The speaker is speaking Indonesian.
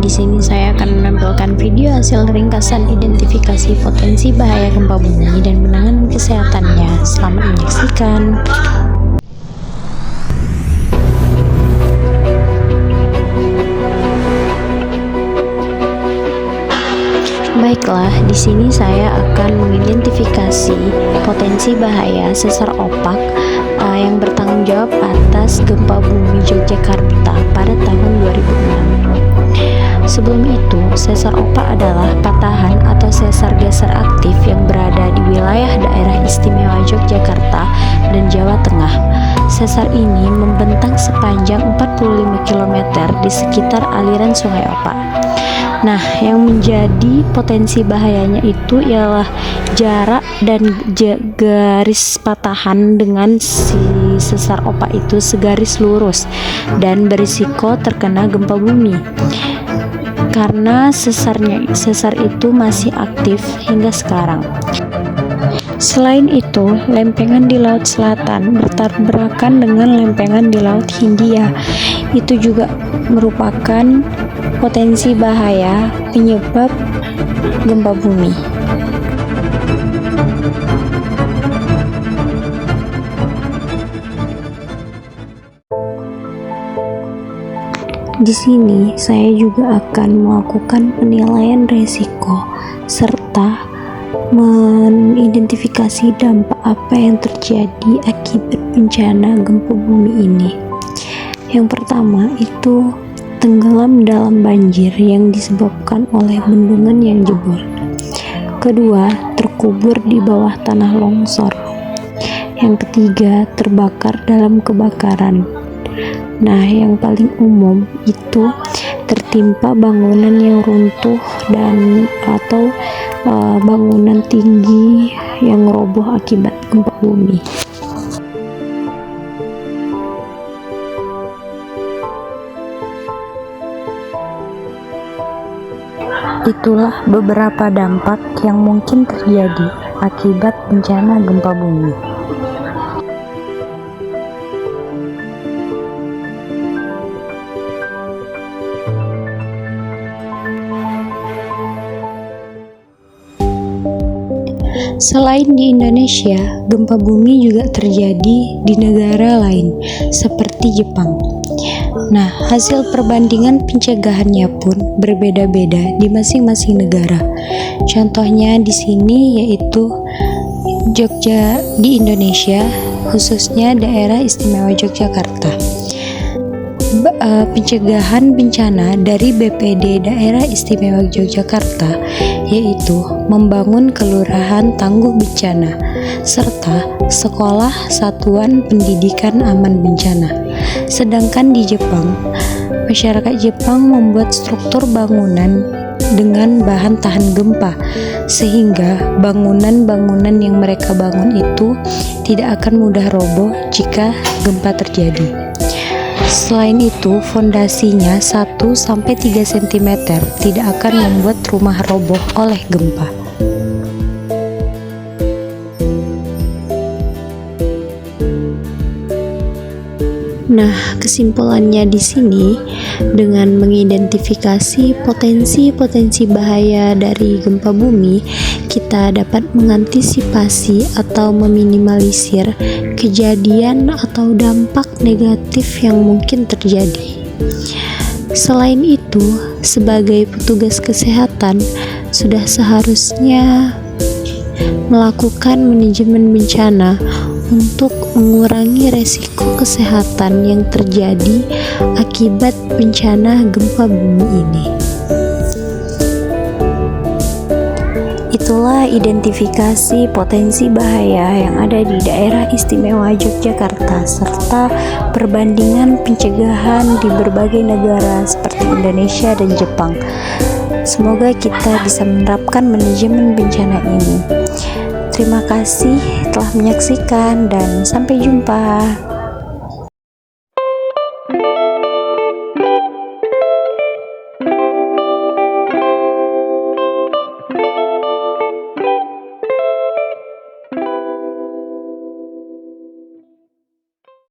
di sini saya akan menampilkan video hasil ringkasan identifikasi potensi bahaya gempa bumi dan penanganan kesehatannya. Selamat menyaksikan. Baiklah, di sini saya akan mengidentifikasi potensi bahaya sesar opak yang bertanggung jawab atas gempa bumi Yogyakarta pada tahun 2006. Sebelum itu, sesar opak adalah patahan atau sesar geser aktif yang berada di wilayah daerah istimewa Yogyakarta dan Jawa Tengah. Sesar ini membentang sepanjang 45 km di sekitar aliran Sungai Opak. Nah, yang menjadi potensi bahayanya itu ialah jarak dan garis patahan dengan si sesar opak itu segaris lurus dan berisiko terkena gempa bumi. Karena sesar itu masih aktif hingga sekarang. Selain itu, lempengan di Laut Selatan bertabrakan dengan lempengan di Laut Hindia. Itu juga merupakan potensi bahaya penyebab gempa bumi. Di sini saya juga akan melakukan penilaian resiko serta mengidentifikasi dampak apa yang terjadi akibat bencana gempa bumi ini. Yang pertama itu tenggelam dalam banjir yang disebabkan oleh bendungan yang jebol. Kedua, terkubur di bawah tanah longsor. Yang ketiga, terbakar dalam kebakaran. Nah, yang paling umum itu tertimpa bangunan yang runtuh dan atau bangunan tinggi yang roboh akibat gempa bumi. Itulah beberapa dampak yang mungkin terjadi akibat bencana gempa bumi. Selain di Indonesia, gempa bumi juga terjadi di negara lain seperti Jepang. Nah, hasil perbandingan pencegahannya pun berbeda-beda di masing-masing negara. Contohnya di sini yaitu Jogja di Indonesia, khususnya daerah istimewa Yogyakarta. Pencegahan bencana dari BPD Daerah Istimewa Yogyakarta yaitu membangun kelurahan tangguh bencana serta sekolah satuan pendidikan aman bencana. Sedangkan di Jepang, masyarakat Jepang membuat struktur bangunan dengan bahan tahan gempa sehingga bangunan-bangunan yang mereka bangun itu tidak akan mudah roboh jika gempa terjadi. Selain itu, fondasinya 1-3 cm tidak akan membuat rumah roboh oleh gempa. Nah, kesimpulannya di sini dengan mengidentifikasi potensi-potensi bahaya dari gempa bumi, kita dapat mengantisipasi atau meminimalisir kejadian atau dampak negatif yang mungkin terjadi. Selain itu, sebagai petugas kesehatan, sudah seharusnya melakukan manajemen bencana untuk mengurangi resiko kesehatan yang terjadi akibat bencana gempa bumi ini. Itulah identifikasi potensi bahaya yang ada di daerah istimewa Yogyakarta serta perbandingan pencegahan di berbagai negara seperti Indonesia dan Jepang. Semoga kita bisa menerapkan manajemen bencana ini. Terima kasih telah menyaksikan dan sampai jumpa.